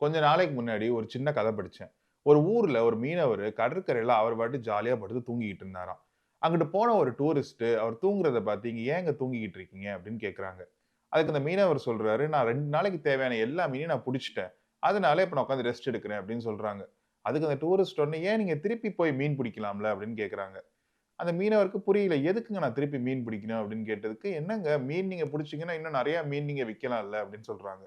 கொஞ்ச நாளைக்கு முன்னாடி ஒரு சின்ன கதை படிச்சேன். ஒரு ஊர்ல ஒரு மீனவரு கடற்கரையில அவர் பாட்டுக்கு ஜாலியா படுத்து தூங்கிக்கிட்டு இருந்தாராம். அங்கிட்டு போன ஒரு டூரிஸ்ட் அவர் தூங்குறத பார்த்து, "இங்க ஏங்க தூங்கிக்கிட்டு இருக்கீங்க?" அப்படின்னு கேட்கறாங்க. அதுக்கு அந்த மீனவர் சொல்றாரு, "நான் 2 நாளைக்கு தேவையான எல்லா மீனையும் நான் புடிச்சுட்டேன். அதனால இப்ப நான் உட்கார்ந்து ரெஸ்ட் எடுக்கிறேன்." அப்படின்னு சொல்றாங்க. அதுக்கு அந்த டூரிஸ்ட் உடனே, "ஏன் நீங்க திருப்பி போய் மீன் பிடிக்கலாம்ல?" அப்படின்னு கேட்கறாங்க. அந்த மீனவருக்கு புரியல. "எதுக்குங்க நான் திருப்பி மீன் பிடிக்கணும்?" அப்படின்னு கேட்டதுக்கு, "என்னங்க மீன் நீங்க புடிச்சீங்கன்னா, இன்னும் நெறைய மீன் நீங்க விக்கலாம்ல." அப்படின்னு சொல்றாங்க.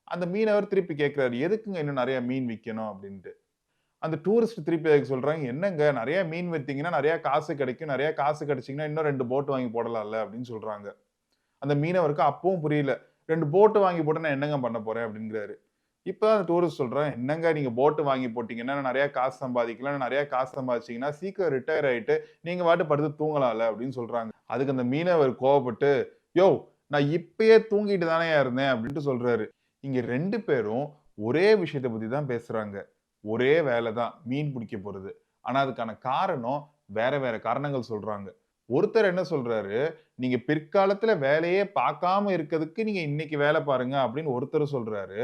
அந்த மீனவர் திருப்பி கேட்கிறாரு, "எதுக்குங்க இன்னும் நெறைய மீன் விக்கணும்?" அப்படின்ட்டு. அந்த டூரிஸ்ட் திருப்பி அதுக்கு சொல்றாங்க, "என்னங்க நெறைய மீன் வித்தீங்கன்னா, நெறைய காசு கிடைக்கும். நெறைய காசு கிடைச்சீங்கன்னா, இன்னும் 2 போட் வாங்கி போடலாம்ல." அப்படின்னு சொல்றாங்க. அந்த மீனவருக்கு அப்பவும் புரியல. 2 போட் வாங்கி போட்டு நான் என்னங்க பண்ண போறேன்? அப்படிங்கிறாரு. இப்ப தான் அந்த டூரிஸ்ட் சொல்றான், "என்னங்க நீங்க போட் வாங்கி போட்டீங்கன்னா, நெறைய காசு சம்பாதிக்கலாம். நெறைய காசு சம்பாதிச்சீங்கன்னா, சீக்கிரம் ரிட்டயர் ஆயிட்டு, நீங்க பாட்டுக்கு படுத்து தூங்கலாம்ல." அப்படின்னு சொல்றாங்க. அதுக்கு அந்த மீனவர் கோவப்பட்டு, "யோவ்! நான் இப்பயே தூங்கிட்டு தானேய்யா இருந்தேன்." அப்படின்ட்டு சொல்றாரு. இங்க 2 பேரும் ஒரே விஷயத்த பத்தி தான் பேசுறாங்க. ஒரே வேல தான், மீன் பிடிக்க போறது. ஆனா அதுக்கான காரணம் வேற வேற காரணங்கள் சொல்றாங்க. ஒருத்தர் என்ன சொல்றாரு, "நீங்க பிற்காலத்துல வேலையே பார்க்காம இருக்கதுக்கு நீங்க இன்னைக்கு வேல பாருங்க." அப்படின்னு ஒருத்தர் சொல்றாரு.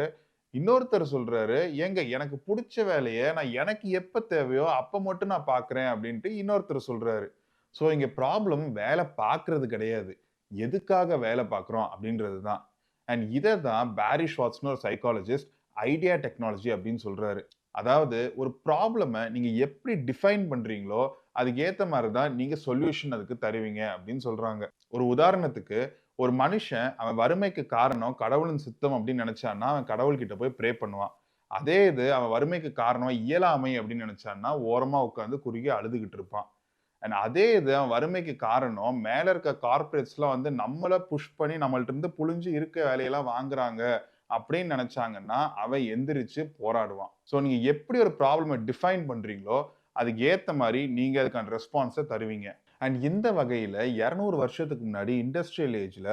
இன்னொருத்தர் சொல்றாரு, "ஏங்க எனக்கு புடிச்ச வேலைய நான் எனக்கு எப்ப தேவையோ அப்ப மட்டும் நான் பார்க்கிறேன்." அப்படின்ட்டு இன்னொருத்தர் சொல்றாரு. சோ இங்க ப்ராப்ளம் வேல பார்க்கிறது கிடையாது. எதுக்காக வேல பார்க்கிறோம் அப்படின்றது தான். அண்ட் இத தான் பாரி ஷ்வார்ட்ஸ்ன்னு ஒரு சைக்காலஜிஸ்ட் ஐடியா டெக்னாலஜி அப்படின்னு சொல்றாரு. அதாவது ஒரு ப்ராப்ளம நீங்க எப்படி டிஃபைன் பண்றீங்களோ, அதுக்கு ஏத்த மாரி தான் நீங்க சொல்யூஷன் அதுக்கு தருவீங்க அப்படின்னு சொல்றாங்க. ஒரு உதாரணத்துக்கு ஒரு மனுஷன் அவன் வறுமைக்கு காரணம் கடவுளின் சித்தம் அப்படின்னு நினைச்சான்னா, அவன் கடவுள்கிட்ட போய் ப்ரே பண்ணுவான். அதே இது அவன் வறுமைக்கு காரணம் இயலாமை அப்படின்னு நினைச்சான்னா, ஓரமா உட்கார்ந்து குறுகி அழுதுகிட்டு இருப்பான். அண்ட் அதே இது அவன் வறுமைக்கு காரணம் மேல இருக்க கார்ப்பரேட்ஸ்லாம் வந்து நம்மள புஷ் பண்ணி நம்மள்ட்ட இருந்து புழிஞ்சு இருக்க வேலையெல்லாம் வாங்குறாங்க அப்படின்னு நினைச்சாங்கன்னா, அவன் எந்திரிச்சு போராடுவான். சோ நீங்க எப்படி ஒரு ப்ராப்ளம டிஃபைன் பண்றீங்களோ, அதுக்கு ஏத்த மாரி நீங்க அதுக்கான ரெஸ்பான்ஸ தருவீங்க. அண்ட் இந்த வகையில 200 வருஷத்துக்கு முன்னாடி இண்டஸ்ட்ரியல் ஏஜ்ல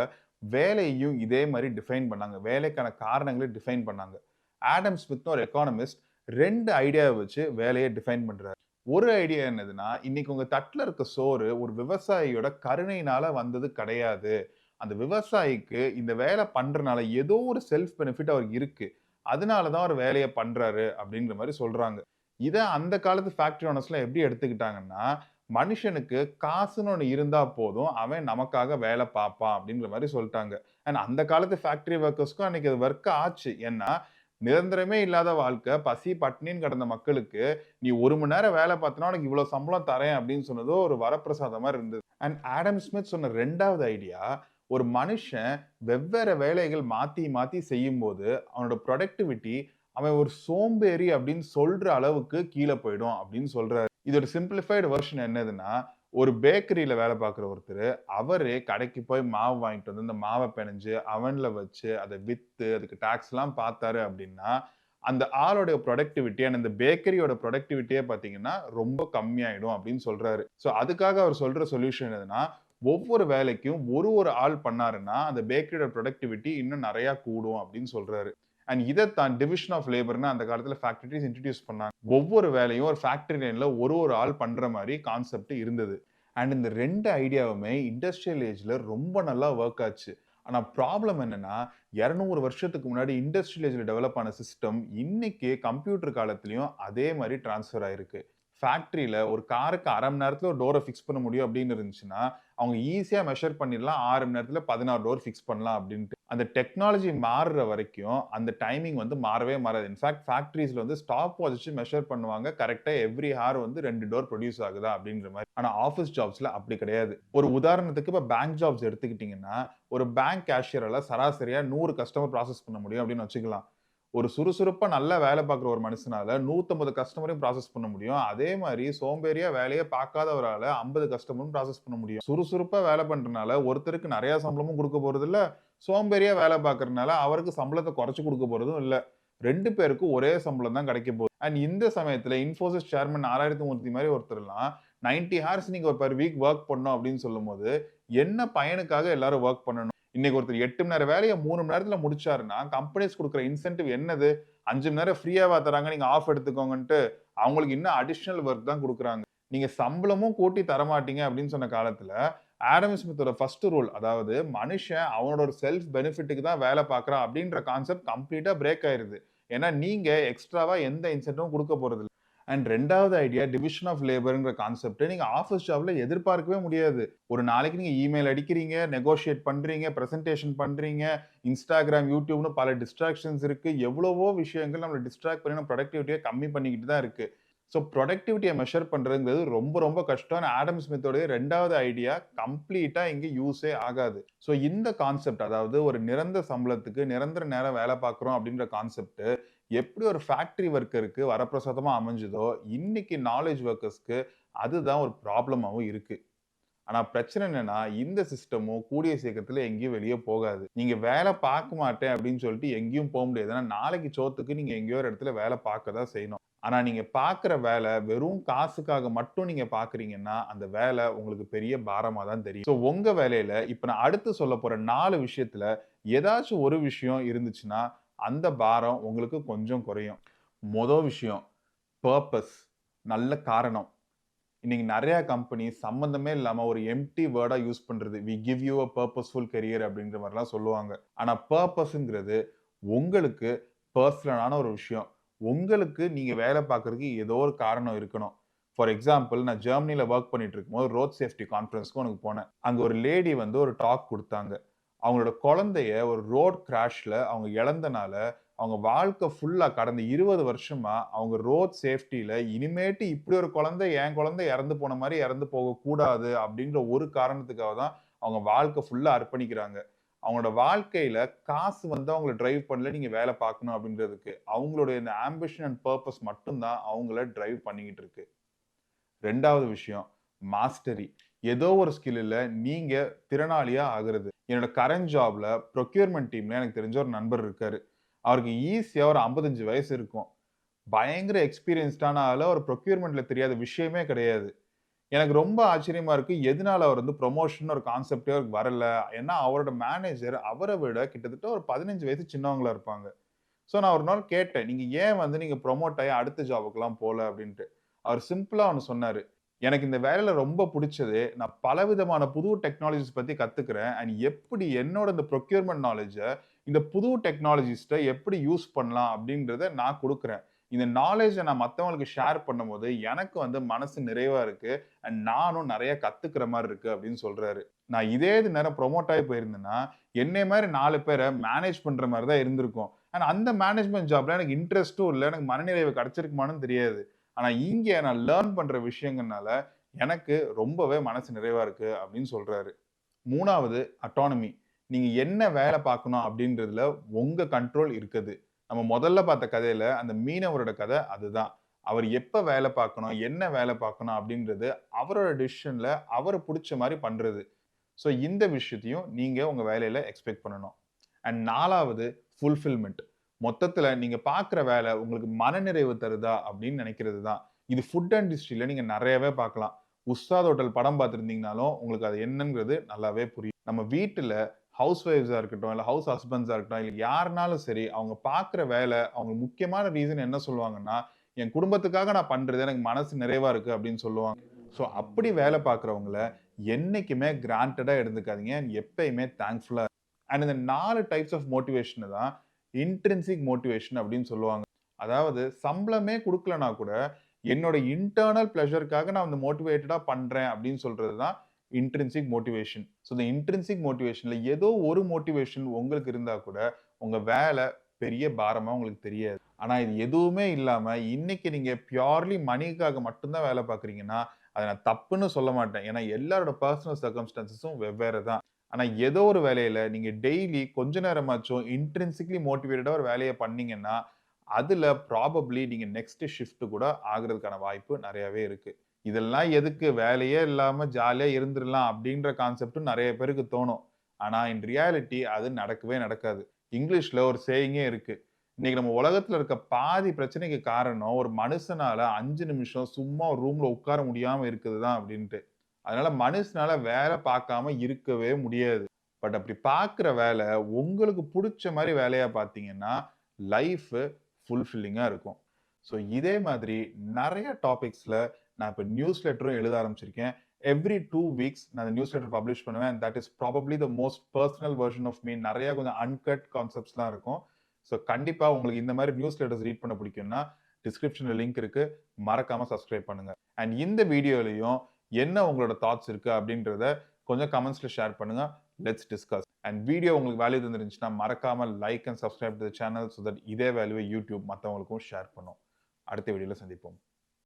வேலையையும் இதே மாரி டிஃபைன் பண்ணாங்க. வேலைக்கான காரணங்கள டிஃபைன் பண்ணாங்க. ஆடம் ஸ்மித்னு ஒரு எக்கானமிஸ்ட் 2 ஐடியாவ வச்சு வேலைய டிஃபைன் பண்றாரு. ஒரு ஐடியா என்னதுன்னா, இன்னைக்கு உங்க தட்டுல இருக்க சோறு ஒரு விவசாயியோட கருணையினால வந்தது கிடையாது. அந்த விவசாயிக்கு இந்த வேலை பண்றனால ஏதோ ஒரு செல்ஃப் பெனிஃபிட் அவருக்கு இருக்கு. அதனால தான் அவர் வேலைய பண்றாரு அப்படிங்கிற மாரி சொல்றாங்க. இத அந்த காலத்து ஃபேக்டரி ஓனர்ஸ்லாம் எப்படி எடுத்துக்கிட்டாங்கன்னா, மனுஷனுக்கு காசுன்னு ஒண்ணு இருந்தா போதும், அவன் நமக்காக வேல பார்ப்பான் அப்படின்ற மாரி சொல்ட்டாங்க. அண்ட் அந்த காலத்து ஃபேக்டரி வொர்க்கர்ஸ்க்கும் அன்னைக்கு அது ஒர்க் ஆச்சு. ஏன்னா, நிரந்தரமே இல்லாத வாழ்க்கை, பசி பட்டினின்னு கிடந்த மக்களுக்கு, "நீ 1 மணி நேரம் வேல பார்த்தன்னா, உனக்கு இவ்வளோ சம்பளம் தரேன்" அப்படின்னு சொன்னது ஒரு வரப்பிரசாதம் மாரி இருந்தது. அண்ட் ஆடம் ஸ்மித் சொன்ன 2வது ஐடியா, ஒரு மனுஷன் வெவ்வேற வேலைகள் மாத்தி மாத்தி செய்யும்போது, அவனோட புரொடக்டிவிட்டி அவன் ஒரு சோம்பேறி அப்படின்னு சொல்ற அளவுக்கு கீழ போயிடும் அப்படின்னு சொல்றாரு. இதோட சிம்ப்ளிஃபைடு வெர்ஷன் என்னதுன்னா, ஒரு பேக்கரியில வேல பார்க்குற ஒருத்தரு, அவரே கடைக்கு போய் மாவு வாங்கிட்டு வந்து, அந்த மாவ பெனஞ்சு, அவன்ல வச்சு, அத வித்து, அதுக்கு டாக்ஸ்லாம் பார்த்தாரு அப்படின்னா, அந்த ஆளோட புரொடக்டிவிட்டி அண்ட் அந்த பேக்கரியோட புரொடக்டிவிட்டியே பார்த்தீங்கன்னா, ரொம்ப கம்மியாயிடும் அப்படின்னு சொல்றாரு. சோ அதுக்காக அவர் சொல்ற சொல்யூஷன் என்னதுன்னா, ஒவ்வொரு வேலைக்கும் ஒரு ஆள் பண்ணாருன்னா, அந்த பேக்கரியோட புரொடக்டிவிட்டி இன்னும் நெறைய கூடும் அப்படின்னு சொல்றாரு. அண்ட் இதத்தான் டிவிஷன் ஆஃப் லேபர்ன்னு அந்த காலத்துல ஃபேக்டரிஸ் இன்ட்ரோடியூஸ் பண்ணாங்க. ஒவ்வொரு வேலையும் ஒரு ஃபேக்டரி லைன்ல ஒரு ஆள் பண்ற மாரி கான்செப்ட் இருந்தது. அண்ட் இந்த 2 ஐடியாவுமே இண்டஸ்ட்ரியல் ஏஜ்ல ரொம்ப நல்லா வொர்க் ஆச்சு. ஆனா ப்ராப்ளம் என்னன்னா, 200 வருஷத்துக்கு முன்னாடி இண்டஸ்ட்ரியல் ஏஜ்ல டெவலப் ஆன சிஸ்டம் இன்னைக்கு கம்ப்யூட்டர் காலத்திலயும் அதே மாரி ட்ரான்ஸ்ஃபர் ஆயிருக்கு. ஃபேக்டரியில ஒரு காருக்கு 1/2 மணி நேரத்துல ஒரு டோர ஃபிக்ஸ் பண்ண முடியும் அப்படின்னு இருந்துச்சுன்னா, அவங்க ஈஸியா மெஷர் பண்ணிடலாம். 6 மணி நேரத்துல 16 டோர் ஃபிக்ஸ் பண்ணலாம் அப்படின்ட்டு. அந்த டெக்னாலஜி மாறுற வரைக்கும் அந்த டைமிங் வந்து மாறவே மாறாது. இன்ஃபாக்ட் ஃபேக்டரிஸ்ல வந்து ஸ்டாப் வாட்ச் வச்சு மெஷர் பண்ணுவாங்க. கரெக்ட்டா எவ்ரி ஹார் வந்து 2 டோர் புரொடியூஸ் ஆகுதா அப்படின்ற மாரி. ஆனா ஆஃபீஸ் ஜாப்ஸ்ல அப்படி கிடையாது. ஒரு உதாரணத்துக்கு இப்ப பேங்க் ஜாப்ஸ் எடுத்துக்கிட்டீங்கன்னா, ஒரு பேங்க் கேஷியரால சராசரியா 100 கஸ்டமர் ப்ராசஸ் பண்ண முடியும் அப்படின்னு வச்சுக்கலாம். ஒரு சுறுசுறுப்பா நல்லா வேலை பார்க்குற ஒரு மனுஷனால 150 கஸ்டமரையும் ப்ராசஸ் பண்ண முடியும். அதே மாரி சோம்பேறியா வேலையே பார்க்காதவரால 50 கஸ்டமரும் ப்ராசஸ் பண்ண முடியும். சுறுசுறுப்பா வேலை பண்றனால ஒருத்தருக்கு நெறைய சம்பளமும் குடுக்க போறதில்ல. சோம்பேறியா வேலை பார்க்கறனால அவருக்கு சம்பளத்த குறைச்சு குடுக்க போறதும் இல்ல. 2 பேருக்கும் ஒரே சம்பளம் தான் கிடைக்க போகுது. அண்ட் இந்த சமயத்துல இன்ஃபோசிஸ் சேர்மன் நாராயணமூர்த்தி மாரி ஒருத்தர்லாம் 90 ஹார்ஸ் நீங்க பெர் வீக் வொர்க் பண்ணணும் அப்படின்னு சொல்லும்போது, என்ன பயனுக்காக எல்லாரும் வொர்க் பண்ணணும்? இன்னைக்கு ஒருத்தர் 8 மணி நேர வேலைய 3 மணி நேரத்துல முடிச்சாருன்னா, கம்பெனிஸ் குடுக்குற இன்சென்டிவ் என்னது? 5 மணி நேரம் ஃப்ரீயாவா தராங்க, நீங்க ஆஃப் எடுத்துக்கோங்கன்ட்டு, அவங்களுக்கு இன்னும் அடிஷனல் ஒர்க் தான் குடுக்குறாங்க. நீங்க சம்பளமும் கூட்டி தரமாட்டீங்க அப்படின்னு சொன்ன காலத்துல, ஆடம் ஸ்மித்தோட ஃபர்ஸ்ட் ரூல் அதாவது மனுஷன் அவனோட ஒரு செல்ஃப் பெனிஃபிட்க்கு தான் வேலை பார்க்குறான் அப்படின்ற கான்செப்ட் கம்ப்ளீட்டா பிரேக் ஆயிருது. ஏன்னா நீங்க எக்ஸ்ட்ராவா எந்த இன்சென்டிவும் குடுக்க போறதில்ல. அண்ட் 2வது ஐடியா டிவிஷன் ஆஃப் லேபர்ங்கிற கான்செப்ட் நீங்க ஆஃபீஸ் ஜாப்ல எதிர்பார்க்கவே முடியாது. ஒரு நாளைக்கு நீங்க இமெயில் அடிக்கிறீங்க, நெகோஷியேட் பண்றீங்க, பிரசன்டேஷன் பண்றீங்க, Instagram, YouTubeன்னு பல டிஸ்ட்ராக்ஷன்ஸ் இருக்கு. எவ்வளவோ விஷயங்கள் நம்மள டிஸ்ட்ராக்ட் பண்ணி நம்ம புரொடக்டிவிட்டிய கம்மி பண்ணிக்கிட்டு தான் இருக்கு. ஸோ புரொடக்டிவிட்டிய மெஷர் பண்றதுங்கிறது ரொம்ப ரொம்ப கஷ்டம். ஆடம் ஸ்மித்தோடைய 2வது ஐடியா கம்ப்ளீட்டா இங்க யூஸே ஆகாது. ஸோ இந்த கான்செப்ட் அதாவது ஒரு நிரந்தர சம்பளத்துக்கு நிரந்தர நேரம் வேலை பார்க்குறோம் அப்படின்ற கான்செப்ட் எப்படி ஒரு ஃபேக்டரி ஒர்க்கருக்கு வரப்பிரசாதமா அமைஞ்சதோ, இன்னைக்கு நாலேட்ஜ் ஒர்க்கர்ஸ்க்கு அதுதான் ஒரு ப்ராப்ளமாவும் இருக்கு. ஆனா பிரச்சனை என்னன்னா, இந்த சிஸ்டமும் கூடிய சீக்கிரத்துல எங்கேயும் வெளிய போகாது. நீங்க வேலை பார்க்க மாட்டேன் அப்படின்னு சொல்லிட்டு எங்கேயும் போ முடியாது. ஏன்னா நாளைக்கு சோத்துக்கு நீங்க எங்கேயோ ஒரு இடத்துல வேலை பார்க்க தான் செய்யணும். ஆனா நீங்க பார்க்குற வேலை வெறும் காசுக்காக மட்டும் நீங்க பார்க்குறீங்கன்னா, அந்த வேலை உங்களுக்கு பெரிய பாரமா தான் தெரியும். ஸோ உங்க வேலையில இப்ப நான் அடுத்து சொல்லப்போற 4 விஷயத்துல ஏதாச்சும் ஒரு விஷயம் இருந்துச்சுன்னா, அந்த பாரம் உங்களுக்கு கொஞ்சம் குறையும். மொத விஷயம் பர்ப்பஸ். நல்ல காரணம். இன்னைக்கு நெறைய கம்பெனி சம்மந்தமே இல்லாம ஒரு எம்ப்டி வேர்டா யூஸ் பண்றது. "We give you a purposeful career" அப்படின்ற மாரிலாம் சொல்லுவாங்க. ஆனா பர்ப்பஸ்ங்கிறது உங்களுக்கு பெர்சனலான ஒரு விஷயம். உங்களுக்கு நீங்க வேலை பார்க்கறதுக்கு ஏதோ ஒரு காரணம் இருக்கணும். ஃபார் எக்ஸாம்பிள் நான் ஜெர்மனில வொர்க் பண்ணிட்டு இருக்கும்போது ரோட் சேஃப்டி கான்ஃபரன்ஸ்க்கு ஒண்ணுக்கு போனேன். அங்க ஒரு லேடி வந்து ஒரு டாக் குடுத்தாங்க. அவங்களோட குழந்தைய ஒரு ரோட் கிராஷ்ல அவங்க இழந்தனால அவங்க வாழ்க்கை ஃபுல்லா கடந்த 20 வருஷமா அவங்க ரோட் சேஃப்டில இனிமேட்டு இப்படி ஒரு குழந்தை என் குழந்தை இறந்து போன மாரி இறந்து போகக்கூடாது அப்படின்ற ஒரு காரணத்துக்காக தான் அவங்க வாழ்க்கை ஃபுல்லா அர்ப்பணிக்கிறாங்க. அவங்களோட வாழ்க்கையில காசு வந்து அவங்கள டிரைவ் பண்ணல நீங்க வேலை பார்க்கணும் அப்படின்றதுக்கு. அவங்களுடைய இந்த ஆம்பிஷன் அண்ட் பர்ப்பஸ் மட்டும் தான் அவங்கள டிரைவ் பண்ணிக்கிட்டு இருக்கு. 2வது விஷயம் மாஸ்டரி. ஏதோ ஒரு ஸ்கில்லுல நீங்க திறனாளியா ஆகுறது. என்னோட கரண்ட் ஜாப்ல ப்ரொக்யூர்மென்ட் டீம்ல எனக்கு தெரிஞ்ச ஒரு நண்பர் இருக்காரு. அவருக்கு ஈஸியா ஒரு 55 வயசு இருக்கும். பயங்கர எக்ஸ்பீரியன்ஸ்டான ஆளு. அவர் ப்ரொக்யூர்மென்ட்ல தெரியாத விஷயமே கிடையாது. எனக்கு ரொம்ப ஆச்சரியமா இருக்கு. எதனால அவர் வந்து புரமோஷன் ஒரு கான்செப்ட்டே அவருக்கு வரல. ஏன்னா அவரோட மேனேஜர் அவர விட கிட்டத்தட்ட ஒரு 15 வயசு சின்னவங்களா இருப்பாங்க. ஸோ நான் ஒரு நாள் கேட்டேன். "நீங்க ஏன் வந்து நீங்க புரமோட் ஆயி அடுத்த ஜாப்க்குலாம் போல?" அப்படின்ட்டு. அவர் சிம்பிளா ஒண்ணு சொன்னாரு. "எனக்கு இந்த வேலையில ரொம்ப புடிச்சது, நான் பலவிதமான புது டெக்னாலஜிஸ் பத்தி கத்துக்கிறேன். அண்ட் எப்படி என்னோட இந்த ப்ரொக்யூர்மென்ட் நாலேட்ஜ இந்த புது டெக்னாலஜிஸ்ட்ட எப்படி யூஸ் பண்ணலாம் அப்படின்றத நான் குடுக்குறேன். இந்த நாலேட்ஜ நான் மத்தவங்களுக்கு ஷேர் பண்ணும்போது, எனக்கு வந்து மனசு நிறைவா இருக்கு. அண்ட் நானும் நெறைய கத்துக்கிற மாரி இருக்கு" அப்படின்னு சொல்றாரு. நான் இதே இது நேரம் புரமோட் ஆயி போயிருந்தேன்னா, என்னைய மாரி 4 பேர மேனேஜ் பண்ற மாரி தான் இருந்திருக்கும். ஆனா அந்த மேனேஜ்மென்ட் ஜாப்ல எனக்கு இன்ட்ரெஸ்ட்டும் இல்ல. எனக்கு மனநிறைவு கிடைச்சிருக்குமான்னு தெரியாது. ஆனா இங்க நான் லேர்ன் பண்ற விஷயங்கள்னால எனக்கு ரொம்பவே மனசு நிறைவா இருக்கு அப்படின்னு சொல்றாரு. 3வது அட்டானமி. நீங்க என்ன வேலை பார்க்கணும் அப்படின்றதுல உங்க கண்ட்ரோல் இருக்குது. நம்ம முதல்ல பார்த்த கதையில அந்த மீனவரோட கதை அதுதான். அவர் எப்ப வேலை பார்க்கணும், என்ன வேலை பார்க்கணும் அப்படின்றது அவரோட டிசிஷன்ல அவரு புடிச்ச மாரி பண்றது. ஸோ இந்த விஷயத்தையும் நீங்க உங்க வேலையில எக்ஸ்பெக்ட் பண்ணணும். அண்ட் 4வது ஃபுல்ஃபில்மென்ட். மொத்தத்துல நீங்க பார்க்குற வேலை உங்களுக்கு மனநிறைவு தருதா அப்படின்னு நினைக்கிறது தான். இது ஃபுட் இண்டஸ்ட்ரியில நீங்க நெறையவே பார்க்கலாம். உஸ்தாத் ஹோட்டல் படம் பார்த்திருந்தீங்கனாலும், உங்களுக்கு அது என்னங்கிறது நல்லாவே புரியும். நம்ம வீட்டுல ஹவுஸ் வைஃப்ஸா இருக்கட்டும், இல்ல ஹவுஸ் ஹஸ்பண்ட்ஸா இருக்கட்டும், இல்ல யாருனாலும் சரி, அவங்க பார்க்குற வேலை, அவங்க முக்கியமான ரீசன் என்ன சொல்லுவாங்கன்னா, "என் குடும்பத்துக்காக நான் பண்றது எனக்கு மனசு நிறைவா இருக்கு" அப்படின்னு சொல்லுவாங்க. ஸோ அப்படி வேலை பார்க்குறவங்கள என்னைக்குமே கிராண்டடா எடுத்துக்காதீங்க. எப்பயுமே தேங்க்ஃபுல்லா அண்ட் இந்த 4 டைப்ஸ் ஆஃப் மோட்டிவேஷன தான் இன்ட்ரின்சிக் மோட்டிவேஷன் அப்படின்னு சொல்லுவாங்க. அதாவது சம்பளமே குடுக்கலனா கூட, என்னோட இன்டர்னல் பிளஷர்க்காக நான் வந்து மோட்டிவேட்டடா பண்றேன் அப்படின்னு சொல்றது தான் இன்ட்ரின்சிக் மோட்டிவேஷன். ஸோ இந்த இன்ட்ரின்சிக் மோட்டிவேஷன்ல ஏதோ ஒரு மோட்டிவேஷன் உங்களுக்கு இருந்தா கூட, உங்க வேலை பெரிய பாரமா உங்களுக்கு தெரியாது. ஆனா இது எதுவுமே இல்லாம இன்னைக்கு நீங்க பியூர்லி மனிக்காக மட்டும் தான் வேலை பார்க்குறீங்கன்னா, அத நான் தப்புன்னு சொல்ல மாட்டேன். ஏன்னா எல்லாரோட பெர்சனல் சர்க்கம்ஸ்டான்ஸஸும் வெவ்வேறு தான். ஆனா ஏதோ ஒரு வேலையில நீங்க டெய்லி கொஞ்ச நேரமாச்சும் இன்ட்ரின்சிக்லி மோட்டிவேட்டடா ஒரு வேலைய பண்ணீங்கன்னா, அதுல ப்ராபப்ளி நீங்க நெக்ஸ்ட் ஷிஃப்ட் கூட ஆகுறதுக்கான வாய்ப்பு நெறையவே இருக்கு. இதெல்லாம் எதுக்கு வேலையே இல்லாம ஜாலியா இருந்துறலாம் அப்படின்ற கான்செப்டும் நெறைய பேருக்கு தோணும். ஆனா இன் ரியாலிட்டி அது நடக்கவே நடக்காது. இங்கிலீஷ்ல ஒரு சேயிங்கே இருக்கு. இன்னைக்கு நம்ம உலகத்துல இருக்க பாதி பிரச்சனைக்கு காரணம் ஒரு மனுஷனால 5 நிமிஷம் சும்மா ஒரு ரூம்ல உட்கார முடியாம இருக்குது தான் அப்படின்ட்டு. அதனால மனுஷனால வேலை பார்க்காம இருக்கவே முடியாது. பட் அப்படி பார்க்குற வேலை உங்களுக்கு புடிச்ச மாரி வேலையா பார்த்தீங்கன்னா, லைஃப் ஃபுல்ஃபில்லிங்கா இருக்கும். ஸோ இதே மாதிரி நெறைய டாபிக்ஸ்ல நான் இப்ப நியூஸ் லெட்டரும் எழுத ஆரம்பிச்சிருக்கேன். எவ்ரி 2 வீக்ஸ் நான் அந்த நியூஸ் லெட்டர் பப்ளிஷ் பண்ணுவேன். That is probably the most personal version of me. நெறைய கொஞ்சம் அன்கட் கான்செப்ட்ஸ்லாம் இருக்கும். ஸோ கண்டிப்பா உங்களுக்கு இந்த மாதிரி நியூஸ் லெட்டர்ஸ் ரீட் பண்ண பிடிக்கும்னா டிஸ்கிரிப்ஷன்ல லிங்க் இருக்கு. மறக்காம சப்ஸ்கிரைப் பண்ணுங்க. அண்ட் இந்த வீடியோலயும் என்ன உங்களோட தாட்ஸ் இருக்கு அப்படின்றத கொஞ்சம் கமெண்ட்ஸ்ல ஷேர் பண்ணுங்க. Let's discuss. அண்ட் வீடியோ உங்களுக்கு வேல்யூ இருந்துச்சுன்னா மறக்காம like and subscribe to the channel, so that இதே வேல்யூவை யூடியூப் மத்தவங்களுக்கும் ஷேர் பண்ணும். அடுத்த வீடியோல சந்திப்போம்.